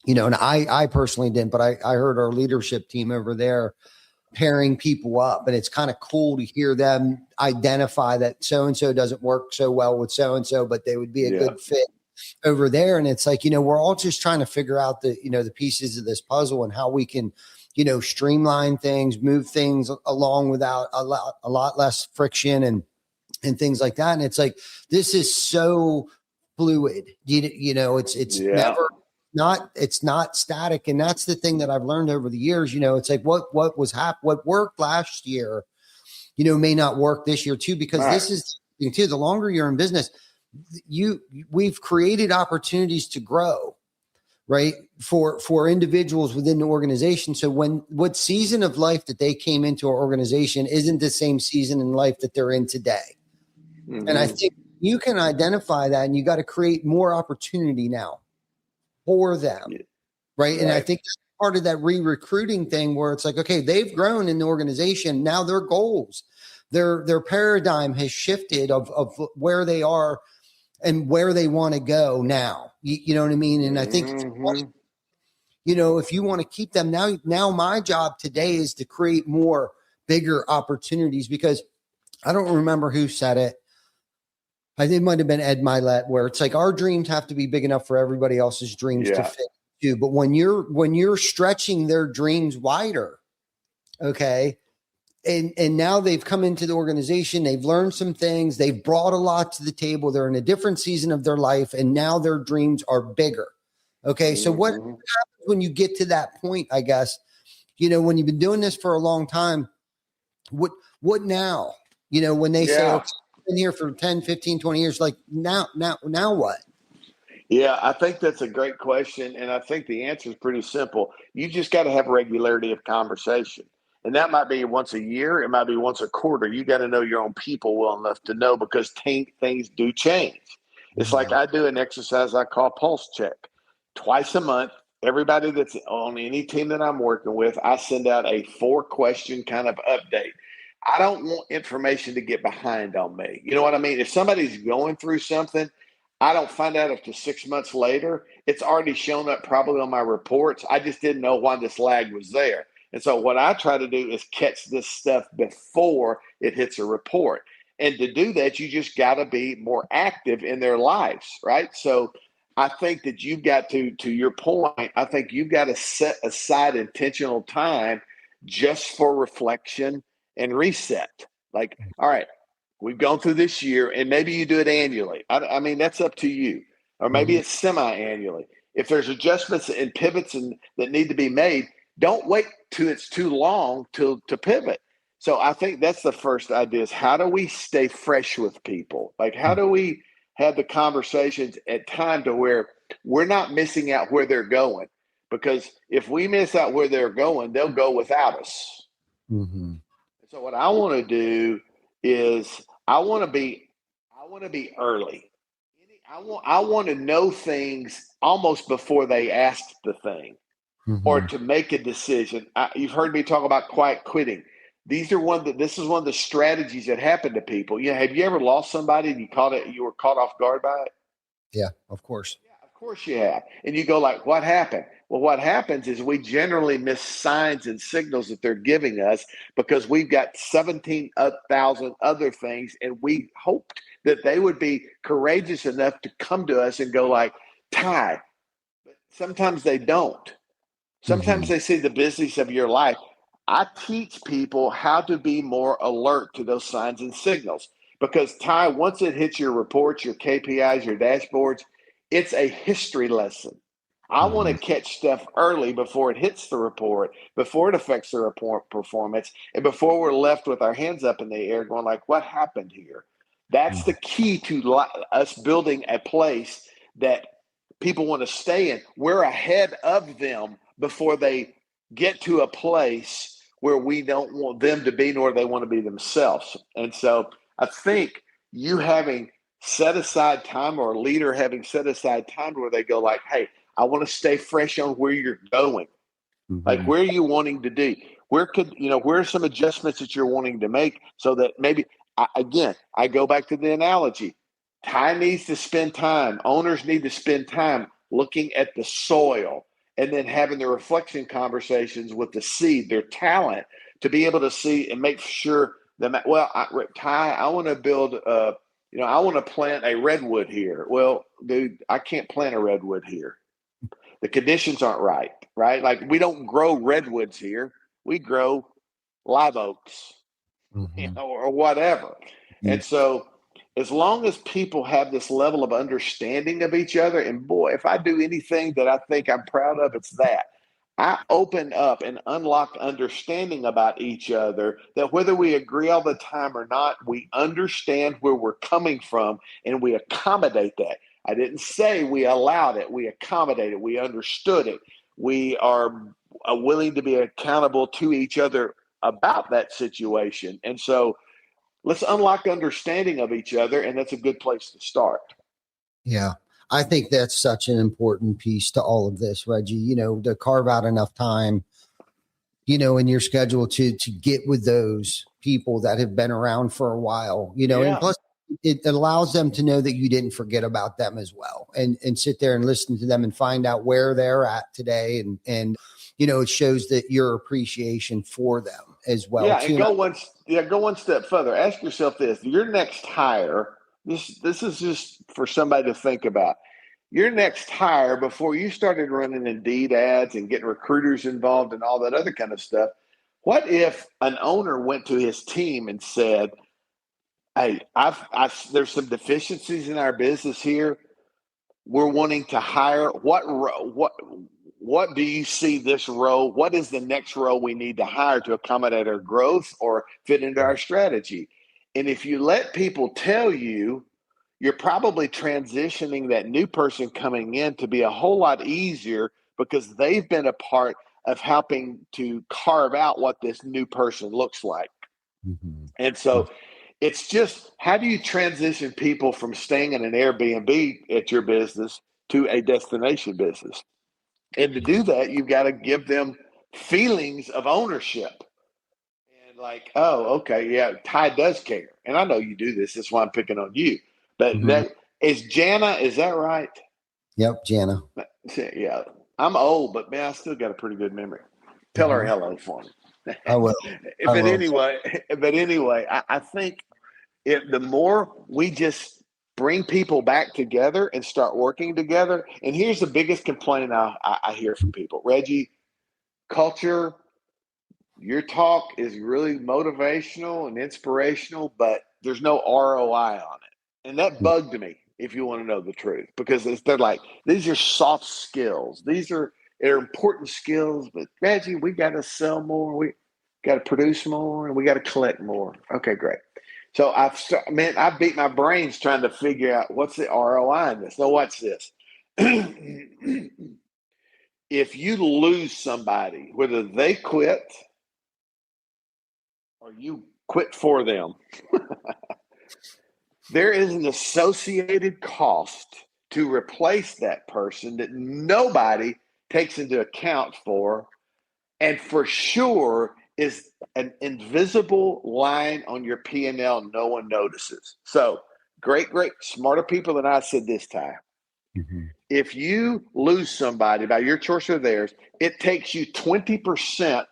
A: And I personally didn't, but I heard our leadership team over there pairing people up, and it's kind of cool to hear them identify that so-and-so doesn't work so well with so-and-so, but they would be a good fit over there. And it's like, we're all just trying to figure out the pieces of this puzzle and how we can, streamline things, move things along without a lot less friction and things like that. And it's like, this is so fluid, it's never, it's not static. And that's the thing that I've learned over the years. It's like what worked last year, may not work this year too, because this is the thing too. The longer you're in business, we've created opportunities to grow, right? For individuals within the organization. So what season of life that they came into our organization isn't the same season in life that they're in today. Mm-hmm. And I think you can identify that, and you got to create more opportunity now for them. Right. And I think that's part of that re-recruiting thing where it's like, okay, they've grown in the organization. Now their goals, their paradigm has shifted of where they are and where they want to go now. You know what I mean? And I think, if you want to keep them now my job today is to create more bigger opportunities, because I don't remember who said it. I think it might have been Ed Milet, where it's like our dreams have to be big enough for everybody else's dreams to fit too. But when you're stretching their dreams wider, okay, and now they've come into the organization, they've learned some things, they've brought a lot to the table, they're in a different season of their life, and now their dreams are bigger. Okay, so what happens when you get to that point? I guess when you've been doing this for a long time, what now? When they say, okay, been here for 10, 15, 20 years, like now what?
C: Yeah, I think that's a great question. And I think the answer is pretty simple. You just got to have regularity of conversation. And that might be once a year. It might be once a quarter. You got to know your own people well enough to know, because things do change. It's like I do an exercise I call pulse check. Twice a month, everybody that's on any team that I'm working with, I send out a 4-question kind of update. I don't want information to get behind on me. You know what I mean? If somebody's going through something, I don't find out up to 6 months later. It's already shown up probably on my reports. I just didn't know why this lag was there. And so what I try to do is catch this stuff before it hits a report. And to do that, you just got to be more active in their lives, right? So I think that you've got to your point, I think you've got to set aside intentional time just for reflection and reset. Like, all right, we've gone through this year, and maybe you do it annually. I mean, that's up to you. Or maybe it's semi-annually. If there's adjustments and pivots that need to be made, don't wait till it's too long to pivot. So I think that's the first idea is how do we stay fresh with people? Like how do we have the conversations at time to where we're not missing out where they're going? Because if we miss out where they're going, they'll go without us.
A: Mm-hmm.
C: So what I want to do is I want to be early. I want to know things almost before they ask the thing or
A: Mm-hmm.
C: to make a decision. You've heard me talk about quiet quitting. This is one of the strategies that happen to people. Have you ever lost somebody and you were caught off guard by it?
A: Yeah, of course.
C: Yeah, of course you have. And you go like, what happened? Well, what happens is we generally miss signs and signals that they're giving us because we've got 17,000 other things, and we hoped that they would be courageous enough to come to us and go like, Ty. But sometimes they don't. Sometimes
A: Mm-hmm.
C: they see the business of your life. I teach people how to be more alert to those signs and signals because Ty, once it hits your reports, your KPIs, your dashboards, it's a history lesson. I want to
A: Mm-hmm.
C: catch stuff early before it hits the report, before it affects the report performance, and before we're left with our hands up in the air going like, what happened here? That's the key to us building a place that people want to stay in. We're ahead of them before they get to a place where we don't want them to be, nor they want to be themselves. And so I think you having set aside time, or a leader having set aside time where they go like, hey, I want to stay fresh on where you're going. Like,
A: Mm-hmm.
C: where are you wanting to do? Where are some adjustments that you're wanting to make so that maybe, I go back to the analogy. Ty needs to spend time, owners need to spend time looking at the soil and then having the reflection conversations with the seed, their talent, to be able to see and make sure that, Ty, I want to build I want to plant a redwood here. Well, dude, I can't plant a redwood here. The conditions aren't right, right? Like, we don't grow redwoods here. We grow live oaks,
A: Mm-hmm.
C: or whatever. And so as long as people have this level of understanding of each other, and boy, if I do anything that I think I'm proud of, it's that. I open up and unlock understanding about each other, that whether we agree all the time or not, we understand where we're coming from and we accommodate that. I didn't say we allowed it, we accommodated, we understood it. We are willing to be accountable to each other about that situation. And so let's unlock understanding of each other, and that's a good place to start.
A: Yeah. I think that's such an important piece to all of this, Reggie, to carve out enough time, in your schedule to get with those people that have been around for a while, and
C: Yeah.
A: plus it allows them to know that you didn't forget about them as well, and sit there and listen to them and find out where they're at today. And it shows that your appreciation for them as well
C: Yeah, and
A: too.
C: go one step further. Ask yourself this: your next hire. This is just for somebody to think about. Your next hire, before you started running Indeed ads and getting recruiters involved and all that other kind of stuff. What if an owner went to his team and said, "Hey, there's some deficiencies in our business here. We're wanting to hire. What do you see this role? What is the next role we need to hire to accommodate our growth or fit into our strategy?" And if you let people tell you, you're probably transitioning that new person coming in to be a whole lot easier because they've been a part of helping to carve out what this new person looks like.
A: Mhm.
C: And so it's just, how do you transition people from staying in an Airbnb at your business to a destination business? And to do that, you've got to give them feelings of ownership. And like, oh, okay, yeah, Ty does care. And I know you do this. That's why I'm picking on you. But
A: Mhm.
C: Jana, is that right?
A: Yep, Jana.
C: Yeah. I'm old, but man, I still got a pretty good memory. Tell her
A: Mhm.
C: hello for me.
A: I will. I
C: but
A: will.
C: anyway, I think the more we just bring people back together and start working together. And here's the biggest complaint I hear from people: Reggie, culture, your talk is really motivational and inspirational, but there's no ROI on it. And that bugged me. if you want to know the truth, because they're like, these are soft skills. They're important skills, but Reggie, we got to sell more. We got to produce more, and we got to collect more. Okay, great. So I beat my brains trying to figure out what's the ROI in this. Now, watch this. If you lose somebody, whether they quit or you quit for them, there is an associated cost to replace that person that nobody takes into account for, and for sure is an invisible line on your P&L no one notices. So great, smarter people than I said this time.
A: Mm-hmm.
C: If you lose somebody by your choice or theirs, it takes you 20%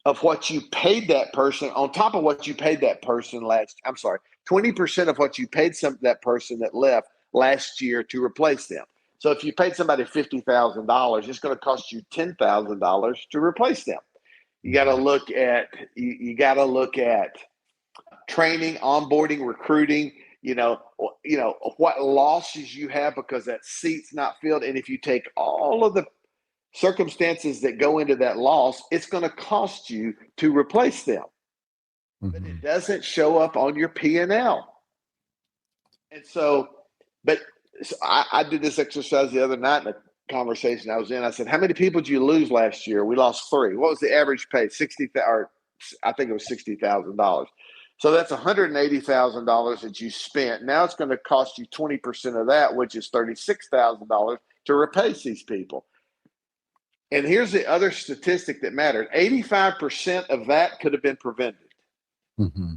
C: of what you paid that person on top of what you paid that person 20% of what you paid that person that left last year to replace them. So if you paid somebody $50,000, it's going to cost you $10,000 to replace them. You got to look at training, onboarding, recruiting. What losses you have because that seat's not filled, and if you take all of the circumstances that go into that loss, it's going to cost you to replace them. But it doesn't show up on your P&L. And so I did this exercise the other night in a conversation I was in. I said, how many people did you lose last year? We lost 3. What was the average pay? I think it was $60,000. So that's $180,000 that you spent. Now it's going to cost you 20% of that, which is $36,000 to replace these people. And here's the other statistic that mattered. 85% of that could have been prevented.
A: Mm-hmm.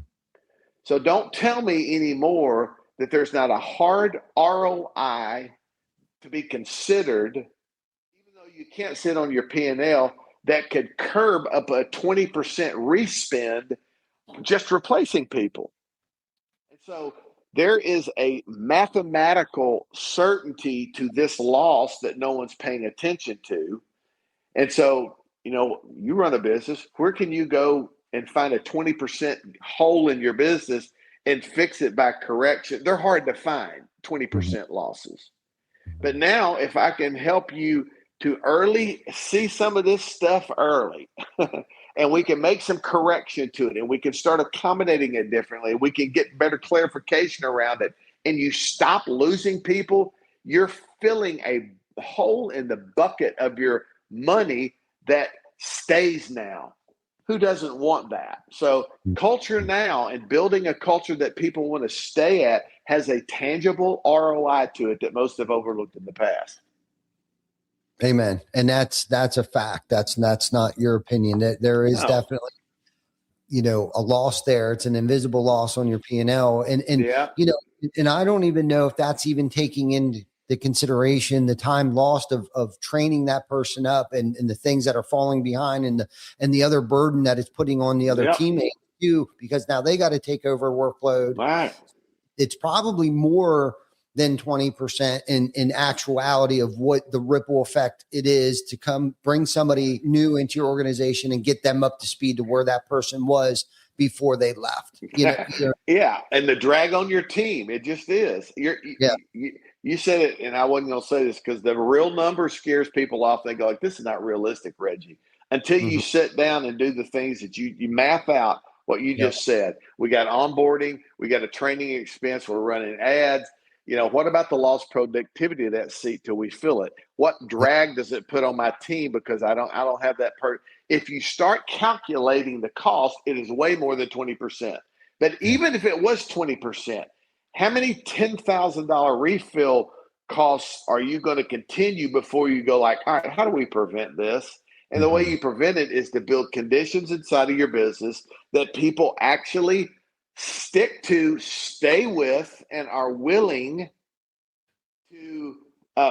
C: So don't tell me anymore that there's not a hard ROI to be considered, even though you can't sit on your P&L, that could curb up a 20% respend just replacing people. And so there is a mathematical certainty to this loss that no one's paying attention to. And so, you run a business. Where can you go and find a 20% hole in your business and fix it by correction? They're hard to find, 20% losses. But now, if I can help you to early see some of this stuff early, and we can make some correction to it, and we can start accommodating it differently, we can get better clarification around it, and you stop losing people, you're filling a hole in the bucket of your money that stays now. Who doesn't want that? So culture now, and building a culture that people want to stay at, has a tangible ROI to it that most have overlooked in the past.
A: Amen. And that's a fact. That's not your opinion. That there is definitely, a loss there. It's an invisible loss on your P&L. And
C: yeah.
A: And I don't even know if that's even taking into the consideration the time lost of training that person up and the things that are falling behind and the other burden that it's putting on the other teammates too, because now they got to take over workload.
C: Right.
A: It's probably more than 20% in actuality of what the ripple effect it is to come bring somebody new into your organization and get them up to speed to where that person was before they left.
C: Yeah. And the drag on your team, it just is. You said it, and I wasn't going to say this because the real number scares people off. They go like, this is not realistic, Reggie. Until you sit down and do the things that you map out what you just said. We got onboarding. We got a training expense. We're running ads. What about the lost productivity of that seat till we fill it? What drag does it put on my team because I don't have that If you start calculating the cost, it is way more than 20%. But even if it was 20%, how many $10,000 refill costs are you going to continue before you go like, all right, how do we prevent this? And the way you prevent it is to build conditions inside of your business that people actually stick to, stay with, and are willing to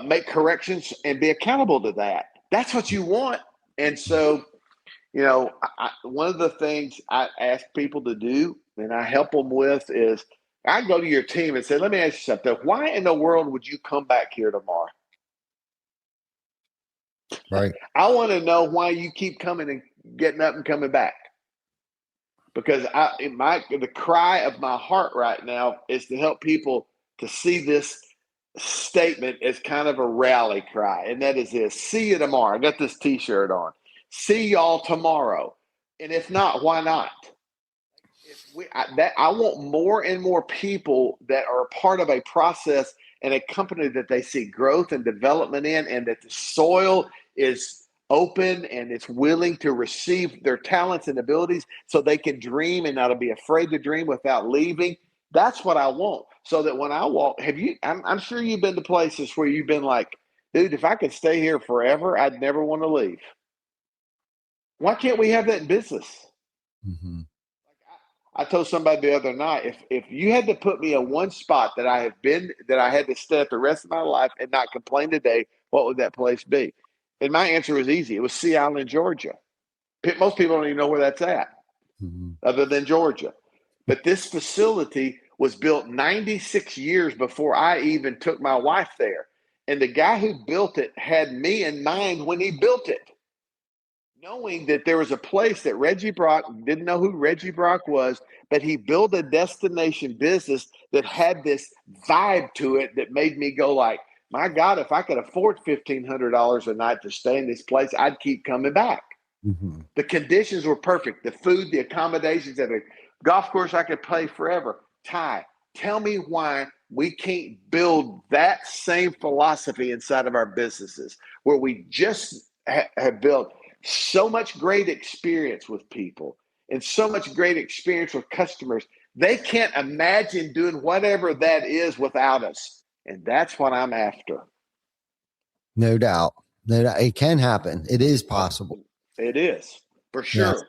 C: make corrections and be accountable to that. That's what you want. And so, one of the things I ask people to do and I help them with is I go to your team and say, let me ask you something. Why in the world would you come back here tomorrow?
A: Right.
C: I want to know why you keep coming and getting up and coming back. Because the cry of my heart right now is to help people to see this statement as kind of a rally cry, and that is this: see you tomorrow. I got this T-shirt on. See y'all tomorrow. And if not, why not? I want more and more people that are a part of a process and a company that they see growth and development in, and that the soil is open and it's willing to receive their talents and abilities so they can dream and not be afraid to dream without leaving. That's what I want. So that when I walk, I'm sure you've been to places where you've been like, dude, if I could stay here forever, I'd never want to leave. Why can't we have that in business?
A: Mm-hmm.
C: I told somebody the other night, if you had to put me in one spot that I had to stay at the rest of my life and not complain today, what would that place be? And my answer was easy. It was Sea Island, Georgia. Most people don't even know where that's at, other than Georgia. But this facility was built 96 years before I even took my wife there. And the guy who built it had me in mind when he built it, knowing that there was a place that Reggie Brock didn't know who Reggie Brock was, but he built a destination business that had this vibe to it that made me go like, my God, if I could afford $1,500 a night to stay in this place, I'd keep coming back. Mm-hmm. The conditions were perfect. The food, the accommodations, at a golf course I could play forever. Ty, tell me why we can't build that same philosophy inside of our businesses, where we just have built so much great experience with people and so much great experience with customers. They can't imagine doing whatever that is without us. And that's what I'm after.
A: No doubt. It can happen. It is possible.
C: It is, for sure.
A: Yes,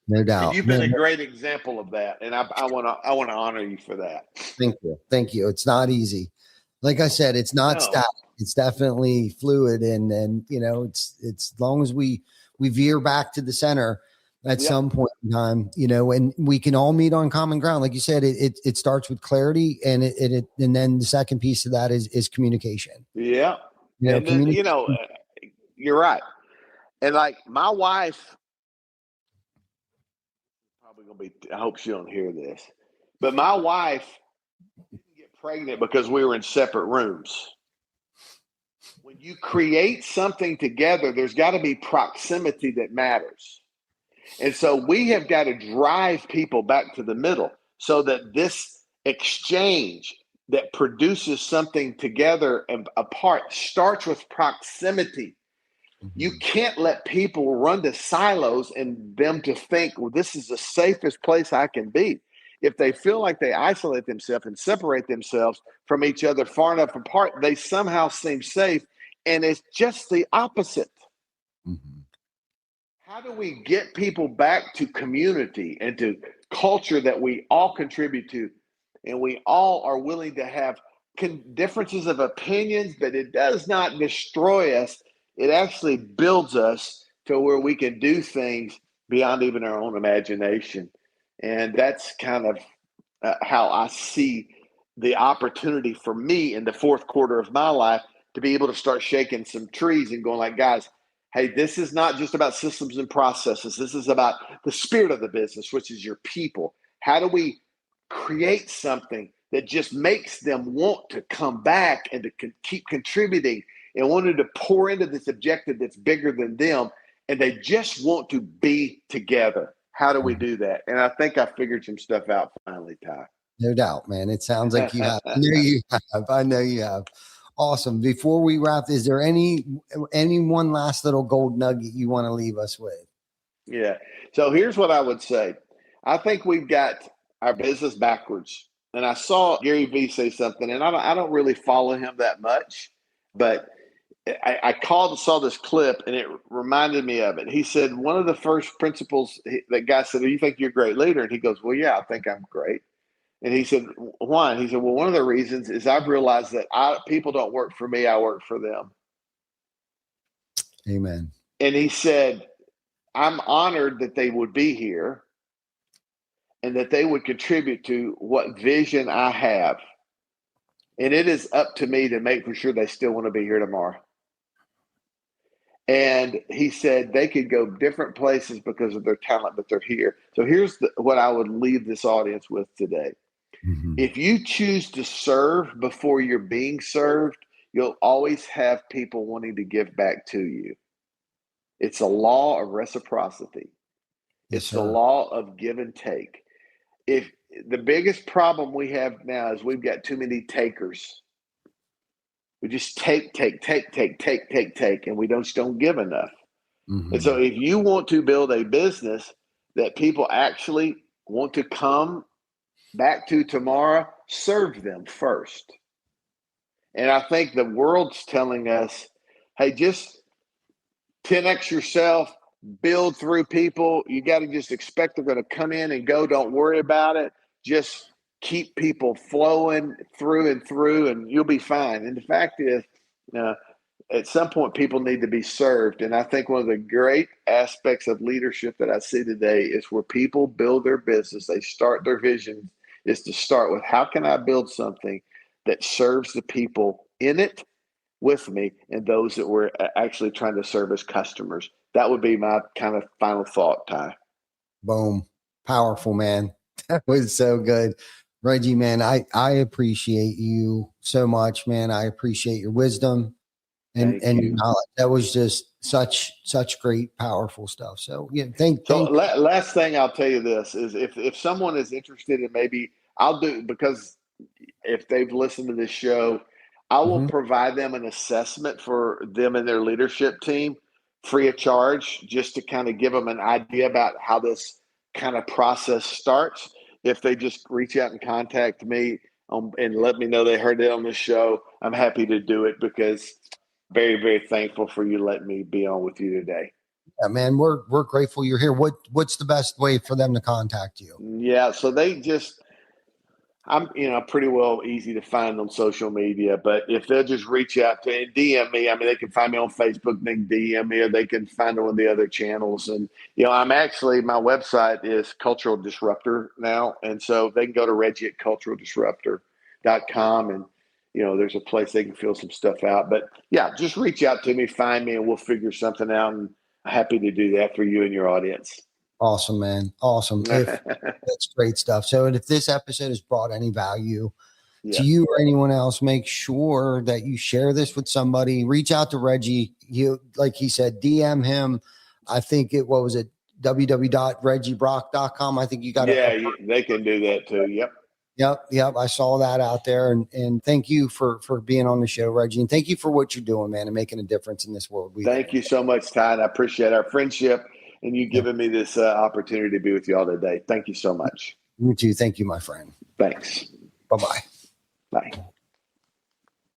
A: no doubt.
C: And you've been a great example of that. And I want to honor you for that.
A: Thank you. Thank you. It's not easy. Like I said, it's not static. It's definitely fluid. And it's as long as we veer back to the center at some point in time, and we can all meet on common ground. Like you said, it starts with clarity, and and then the second piece of that is communication.
C: Yeah. And then, you're right. And like my wife, probably going to be, I hope she don't hear this, but my wife didn't get pregnant because we were in separate rooms. When you create something together, there's got to be proximity that matters. And so we have got to drive people back to the middle so that this exchange that produces something together and apart starts with proximity. You can't let people run to silos and them to think, well, this is the safest place I can be. If they feel like they isolate themselves and separate themselves from each other far enough apart, they somehow seem safe. And it's just the opposite. Mm-hmm. How do we get people back to community and to culture that we all contribute to, and we all are willing to have differences of opinions, but it does not destroy us. It actually builds us to where we can do things beyond even our own imagination. And that's kind of how I see the opportunity for me in the fourth quarter of my life to be able to start shaking some trees and going like, guys, hey, this is not just about systems and processes. This is about the spirit of the business, which is your people. How do we create something that just makes them want to come back and to keep contributing and wanting to pour into this objective that's bigger than them, and they just want to be together? How do we do that? And I think I figured some stuff out finally, Ty.
A: No doubt, man. It sounds like you have. I know you have. Awesome. Before we wrap, is there any one last little gold nugget you want to leave us with?
C: Yeah. So here's what I would say. I think we've got our business backwards. And I saw Gary Vee say something, and I don't really follow him that much, but I saw this clip, and it reminded me of it. He said one of the first principles, that guy said, "Do you think you're a great leader?" And he goes, "Well, yeah, I think I'm great." And he said, "Why?" And he said, "Well, one of the reasons is I've realized that people don't work for me, I work for them."
A: Amen.
C: And he said, "I'm honored that they would be here and that they would contribute to what vision I have. And it is up to me to make for sure they still want to be here tomorrow." And he said they could go different places because of their talent, but they're here. So here's what I would leave this audience with today.
A: Mhm.
C: If you choose to serve before you're being served, you'll always have people wanting to give back to you. It's a law of reciprocity.
A: Yes,
C: It's the
A: sir.
C: law of give and take. If the biggest problem we have now is we've got too many takers. We just take, and we just don't give enough. And so
A: Mhm.
C: if you want to build a business that people actually want to come back to tomorrow, serve them first. And I think the world's telling us, hey, just 10x yourself, build through people. You got to just expect they're going to come in and go. Don't worry about it. Just keep people flowing through and through, and you'll be fine. And the fact is, at some point, people need to be served. And I think one of the great aspects of leadership that I see today is where people build their business, they start their vision, is to start with how can I build something that serves the people in it with me and those that we're actually trying to serve as customers. That would be my kind of final thought, Ty.
A: Boom. Powerful, man. That was so good. Reggie, man, I appreciate you so much, man. I appreciate your wisdom
C: Thank
A: and your
C: you.
A: knowledge. That was just such great, powerful stuff. So yeah,
C: So
A: thank
C: last thing I'll tell you this is if someone is interested in maybe I'll do because if they've listened to this show, I will
A: Mhm.
C: provide them an assessment for them and their leadership team free of charge just to kind of give them an idea about how this kind of process starts. If they just reach out and contact me and let me know they heard it on the show, I'm happy to do it because very, very thankful for you letting me be on with you today.
A: Yeah, man, we're grateful you're here. What's the best way for them to contact you?
C: Yeah, so they just I'm, pretty well easy to find on social media, but if they'll just reach out to and DM me, I mean, they can find me on Facebook, they can DM me, or they can find it on the other channels. And, I'm actually, my website is Cultural Disruptor now. And so they can go to Reggie at culturaldisruptor.com and, there's a place they can fill some stuff out. But yeah, just reach out to me, find me, and we'll figure something out. And I'm happy to do that for you and your audience.
A: Awesome, man. Awesome. If that's great stuff. So, and if this episode has brought any value to
C: Yes.
A: you or anyone else, make sure that you share this with somebody. Reach out to Reggie. You, like he said, DM him. I think what was it? www.reggiebrock.com. I think you got
C: Yeah, they can do that too. Yep.
A: Yep. I saw that out there. And thank you for being on the show, Reggie. And thank you for what you're doing, man, and making a difference in this world we live
C: Thank
A: in.
C: you so much, Ty. And I appreciate our friendship and you
A: Yeah.
C: giving me this opportunity to be with you all today. Thank you so much.
A: You too. Thank you, my friend.
C: Thanks.
A: Bye bye.
C: Bye.